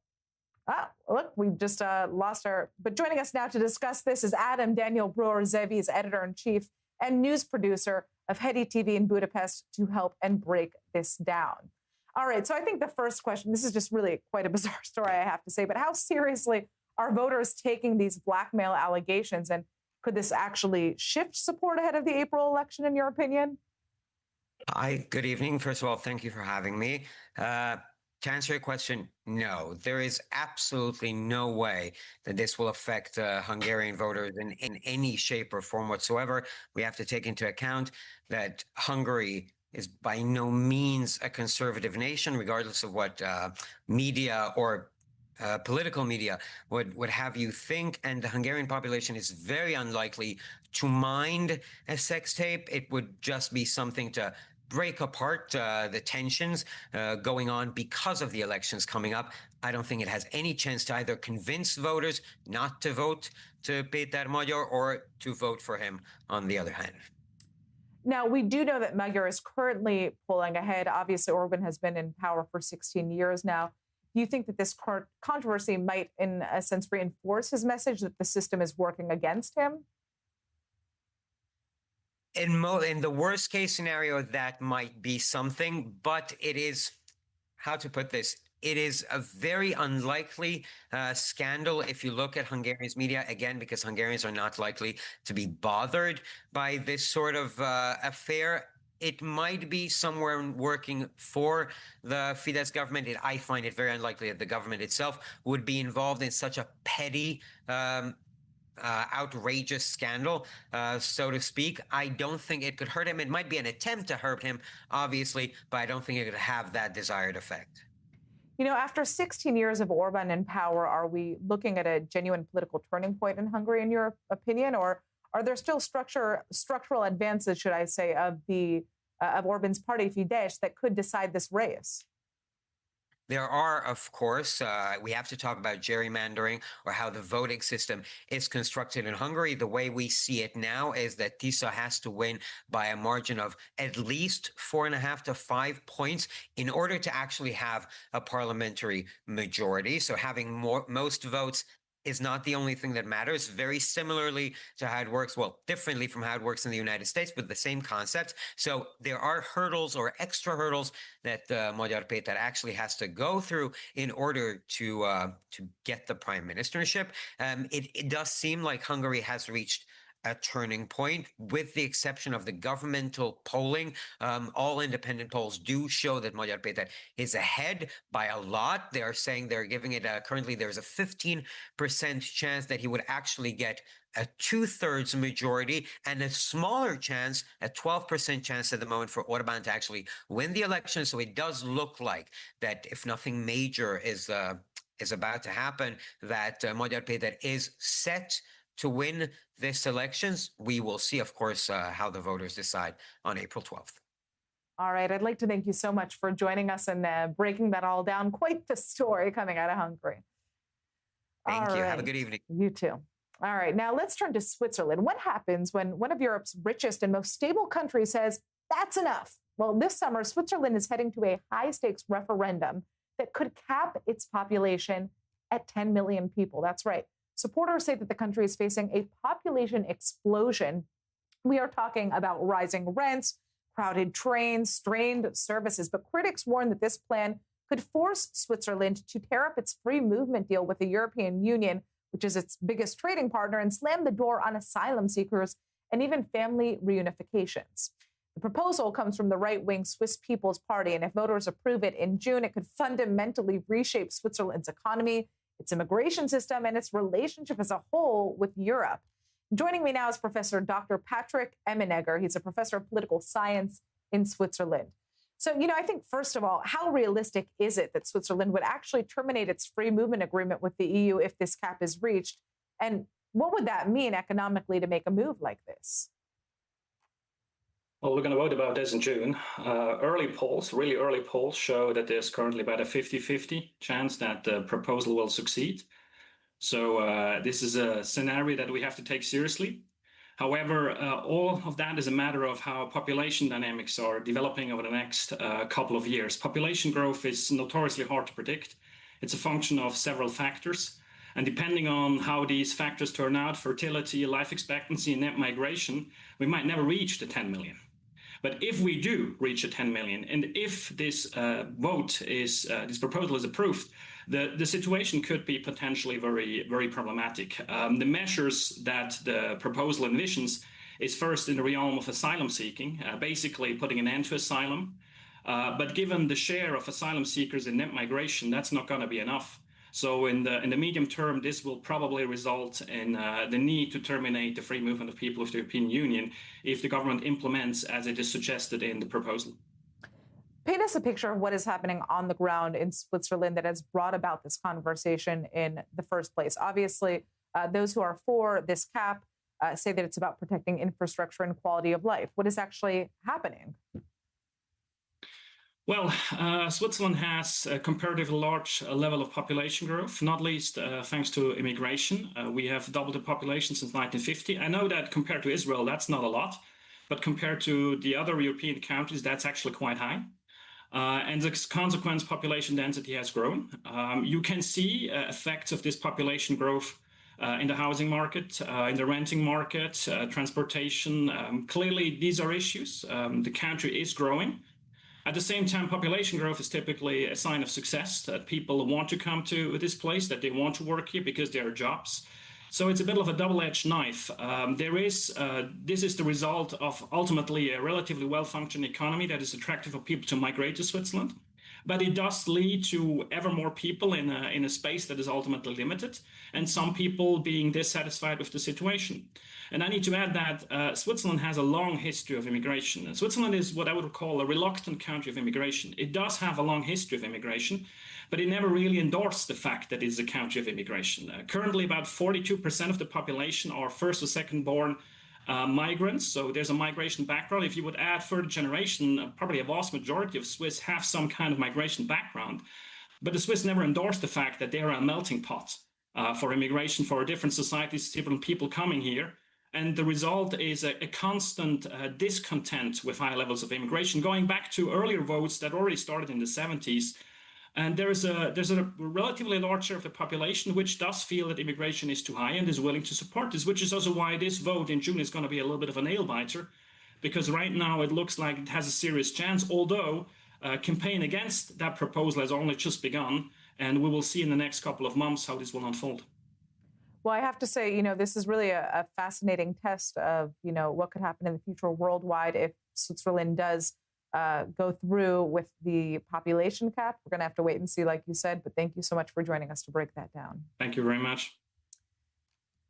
look, we just lost our, but joining us now to discuss this is Adam Daniel Brewer-Zevi, is editor-in-chief and news producer of Hedi TV in Budapest, to help and break this down. All right, so I think the first question, this is just really quite a bizarre story, I have to say, but how seriously are voters taking these blackmail allegations, and could this actually shift support ahead of the April election, in your opinion? Hi, good evening. First of all, thank you for having me. To answer your question, no, there is absolutely no way that this will affect Hungarian voters in any shape or form whatsoever. We have to take into account that Hungary is by no means a conservative nation, regardless of what media or political media would have you think. And the Hungarian population is very unlikely to mind a sex tape. It would just be something to break apart the tensions going on because of the elections coming up. I don't think it has any chance to either convince voters not to vote to Péter Magyar or to vote for him on the other hand. Now, we do know that Magyar is currently pulling ahead. Obviously, Orban has been in power for 16 years now. Do you think that this controversy might, in a sense, reinforce his message that the system is working against him? In the worst case scenario, that might be something, but it is, how to put this, it is a very unlikely scandal if you look at Hungarian's media, again, because Hungarians are not likely to be bothered by this sort of affair. It might be somewhere working for the Fidesz government. I find it very unlikely that the government itself would be involved in such a petty outrageous scandal, so to speak. I don't think it could hurt him. It might be an attempt to hurt him, obviously, but I don't think it could have that desired effect. You know, after 16 years of Orban in power, are we looking at a genuine political turning point in Hungary, in your opinion, or are there still structural advances, should I say, of Orban's party Fidesz that could decide this race? There are, of course, we have to talk about gerrymandering or how the voting system is constructed in Hungary. The way we see it now is that TISA has to win by a margin of at least 4.5 to 5 points in order to actually have a parliamentary majority. So having most votes is not the only thing that matters. Very similarly to how it works, well, differently from how it works in the United States, but the same concept. So there are hurdles or extra hurdles that Magyar Péter actually has to go through in order to get the prime ministership. It does seem like Hungary has reached a turning point, with the exception of the governmental polling. All independent polls do show that Magyar Péter is ahead by a lot. They are saying they're giving it currently there's a 15% chance that he would actually get a 2/3 majority, and a smaller chance, a 12% chance at the moment, for Orbán to actually win the election. So it does look like that if nothing major is about to happen, that Magyar Péter is set to win this elections. We will see, of course, how the voters decide on April 12th. All right. I'd like to thank you so much for joining us and breaking that all down. Quite the story coming out of Hungary. Thank you. Have a good evening. You too. All right. Now let's turn to Switzerland. What happens when one of Europe's richest and most stable countries says, that's enough? Well, this summer, Switzerland is heading to a high-stakes referendum that could cap its population at 10 million people. That's right. Supporters say that the country is facing a population explosion. We are talking about rising rents, crowded trains, strained services. But critics warn that this plan could force Switzerland to tear up its free movement deal with the European Union, which is its biggest trading partner, and slam the door on asylum seekers and even family reunifications. The proposal comes from the right-wing Swiss People's Party, and if voters approve it in June, it could fundamentally reshape Switzerland's economy, its immigration system, and its relationship as a whole with Europe. Joining me now is Professor Dr. Patrick Emenegger. He's a professor of political science in Switzerland. So, I think, first of all, how realistic is it that Switzerland would actually terminate its free movement agreement with the EU if this cap is reached? And what would that mean economically to make a move like this? Well, we're going to vote about this in June. Really early polls, show that there's currently about a 50-50 chance that the proposal will succeed. So this is a scenario that we have to take seriously. However, all of that is a matter of how population dynamics are developing over the next couple of years. Population growth is notoriously hard to predict. It's a function of several factors. And depending on how these factors turn out, fertility, life expectancy, and net migration, we might never reach the 10 million. But if we do reach a 10 million, and if this this proposal is approved, the situation could be potentially very, very problematic. The measures that the proposal envisions is first in the realm of asylum seeking, basically putting an end to asylum. But given the share of asylum seekers in net migration, that's not going to be enough. So in the medium term, this will probably result in the need to terminate the free movement of people of the European Union if the government implements as it is suggested in the proposal. Paint us a picture of what is happening on the ground in Switzerland that has brought about this conversation in the first place. Obviously, those who are for this cap say that it's about protecting infrastructure and quality of life. What is actually happening? Well, Switzerland has a comparatively large level of population growth, not least thanks to immigration. We have doubled the population since 1950. I know that compared to Israel, that's not a lot, but compared to the other European countries, that's actually quite high. And as a consequence, population density has grown. You can see effects of this population growth in the housing market, in the renting market, transportation. Clearly, these are issues. The country is growing. At the same time, population growth is typically a sign of success, that people want to come to this place, that they want to work here because there are jobs. So it's a bit of a double-edged knife. This is the result of ultimately a relatively well-functioning economy that is attractive for people to migrate to Switzerland. But it does lead to ever more people in a space that is ultimately limited, and some people being dissatisfied with the situation. And I need to add that Switzerland has a long history of immigration. And Switzerland is what I would call a reluctant country of immigration. It does have a long history of immigration, but it never really endorsed the fact that it is a country of immigration. Currently, about 42% of the population are first or second born migrants, so there's a migration background. If you would add third generation, probably a vast majority of Swiss have some kind of migration background. But the Swiss never endorsed the fact that they are a melting pot for immigration, for different societies, different people coming here. And the result is a constant discontent with high levels of immigration, going back to earlier votes that already started in the 70s. And there's a relatively large share of the population which does feel that immigration is too high and is willing to support this, which is also why this vote in June is going to be a little bit of a nail biter, because right now it looks like it has a serious chance, although campaign against that proposal has only just begun, and we will see in the next couple of months how this will unfold. Well, I have to say, this is really a fascinating test of, what could happen in the future worldwide if Switzerland does go through with the population cap. We're going to have to wait and see, like you said, but thank you so much for joining us to break that down. Thank you very much.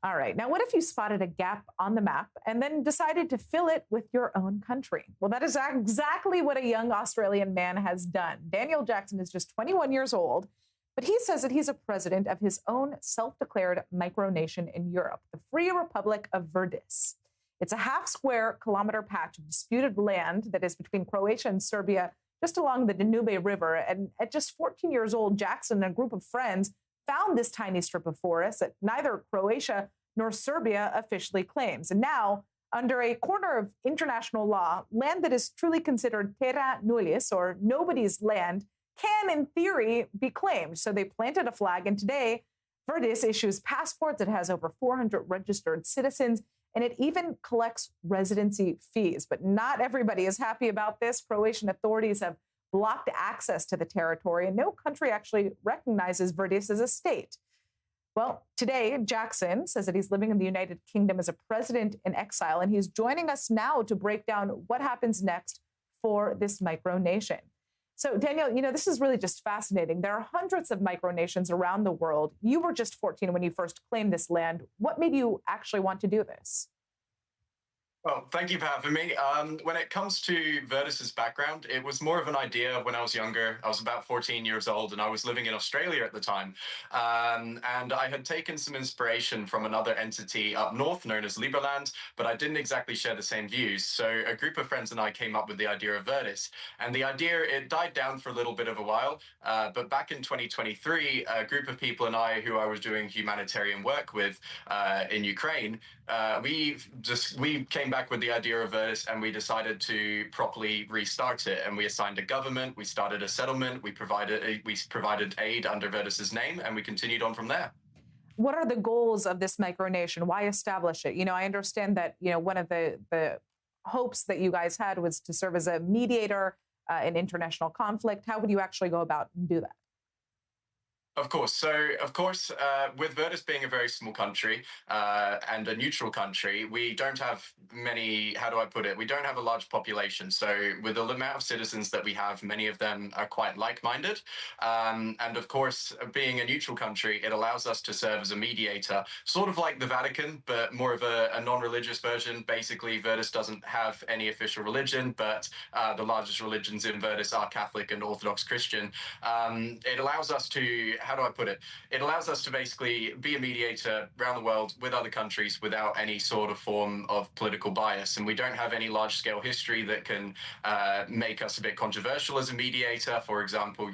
All right. Now, what if you spotted a gap on the map and then decided to fill it with your own country? Well, that is exactly what a young Australian man has done. Daniel Jackson is just 21 years old, but he says that he's a president of his own self-declared micronation in Europe, the Free Republic of Verdis. It's a half-square kilometer patch of disputed land that is between Croatia and Serbia, just along the Danube River. And at just 14 years old, Jackson and a group of friends found this tiny strip of forest that neither Croatia nor Serbia officially claims. And now, under a corner of international law, land that is truly considered terra nullius, or nobody's land, can, in theory, be claimed. So they planted a flag, and today, Verdis issues passports. It has over 400 registered citizens, and it even collects residency fees. But not everybody is happy about this. Croatian authorities have blocked access to the territory, and no country actually recognizes Verdis as a state. Well, today, Jackson says that he's living in the United Kingdom as a president in exile, and he's joining us now to break down what happens next for this micronation. So, Daniel, this is really just fascinating. There are hundreds of micronations around the world. You were just 14 when you first claimed this land. What made you actually want to do this? Well, thank you for having me. When it comes to Verdis's background, it was more of an idea when I was younger. I was about 14 years old, and I was living in Australia at the time. And I had taken some inspiration from another entity up north known as Liberland, but I didn't exactly share the same views. So a group of friends and I came up with the idea of Verdis. And the idea, it died down for a little bit of a while. But back in 2023, a group of people and I, who I was doing humanitarian work with in Ukraine, we came back with the idea of Verdis, and we decided to properly restart it. And we assigned a government, we started a settlement, we provided aid under Verdis's name, and we continued on from there. What are the goals of this micronation? Why establish it? I understand that, one of the hopes that you guys had was to serve as a mediator in international conflict. How would you actually go about and do that? Of course. So, with Verdis being a very small country and a neutral country, we don't have many, how do I put it? We don't have a large population. So with the amount of citizens that we have, many of them are quite like-minded. And of course, being a neutral country, it allows us to serve as a mediator, sort of like the Vatican, but more of a non-religious version. Basically, Verdis doesn't have any official religion, but the largest religions in Verdis are Catholic and Orthodox Christian. It allows us to, how do I put it? It allows us to basically be a mediator around the world with other countries without any sort of form of political bias. And we don't have any large-scale history that can make us a bit controversial as a mediator. For example,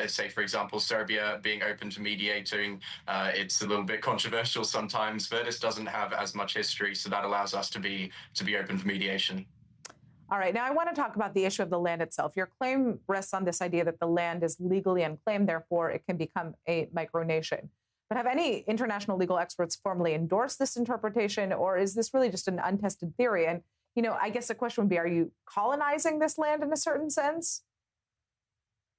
say, for example, Serbia being open to mediating, it's a little bit controversial sometimes. Verdis doesn't have as much history, so that allows us to be open for mediation. All right. Now, I want to talk about the issue of the land itself. Your claim rests on this idea that the land is legally unclaimed, therefore it can become a micronation. But have any international legal experts formally endorsed this interpretation, or is this really just an untested theory? And, I guess the question would be, are you colonizing this land in a certain sense?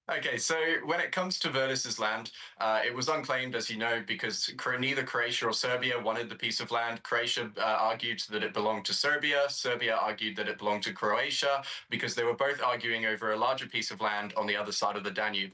Okay, so when it comes to Verdis's land, it was unclaimed, as you know, because neither Croatia or Serbia wanted the piece of land. Croatia argued that it belonged to Serbia. Serbia argued that it belonged to Croatia, because they were both arguing over a larger piece of land on the other side of the Danube,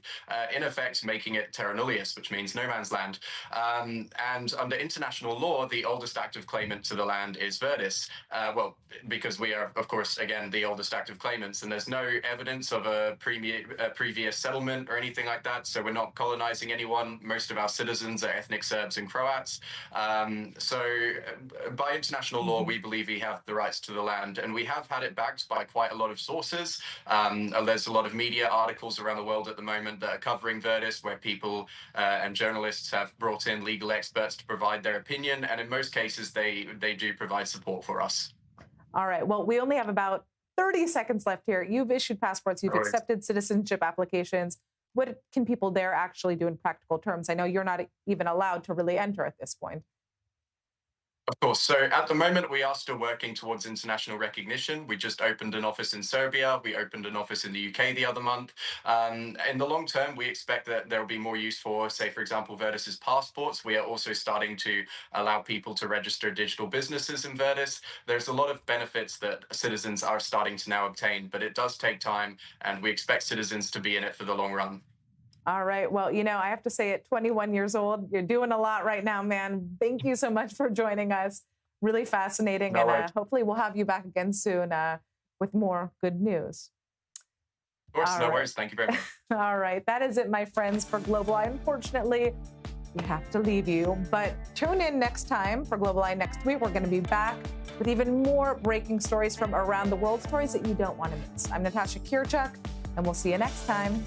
in effect making it terra nullius, which means no man's land. And under international law, the oldest active claimant to the land is Verdis. Well, because we are, of course, again, the oldest active claimants, and there's no evidence of a previous settlement or anything like that. So we're not colonizing anyone. Most of our citizens are ethnic Serbs and Croats. So by international law, we believe we have the rights to the land, and we have had it backed by quite a lot of sources. There's a lot of media articles around the world at the moment that are covering Verdis, where people and journalists have brought in legal experts to provide their opinion, and in most cases, they do provide support for us. All right. Well, we only have about 30 seconds left here. You've issued passports. You've accepted citizenship applications. What can people there actually do in practical terms? I know you're not even allowed to really enter at this point. Of course. So at the moment, we are still working towards international recognition. We just opened an office in Serbia. We opened an office in the UK the other month. In the long term, we expect that there will be more use for, say, for example, Verdis's passports. We are also starting to allow people to register digital businesses in Verdis. There's a lot of benefits that citizens are starting to now obtain, but it does take time, and we expect citizens to be in it for the long run. All right. Well, you know, I have to say at 21 years old, you're doing a lot right now, man. Thank you so much for joining us. Really fascinating. No and hopefully we'll have you back again soon with more good news. Of course, no worries. Thank you very much. All right. That is it, my friends, for Global Eye. Unfortunately, we have to leave you. But tune in next time for Global Eye next week. We're going to be back with even more breaking stories from around the world, stories that you don't want to miss. I'm Natasha Kirchuk, and we'll see you next time.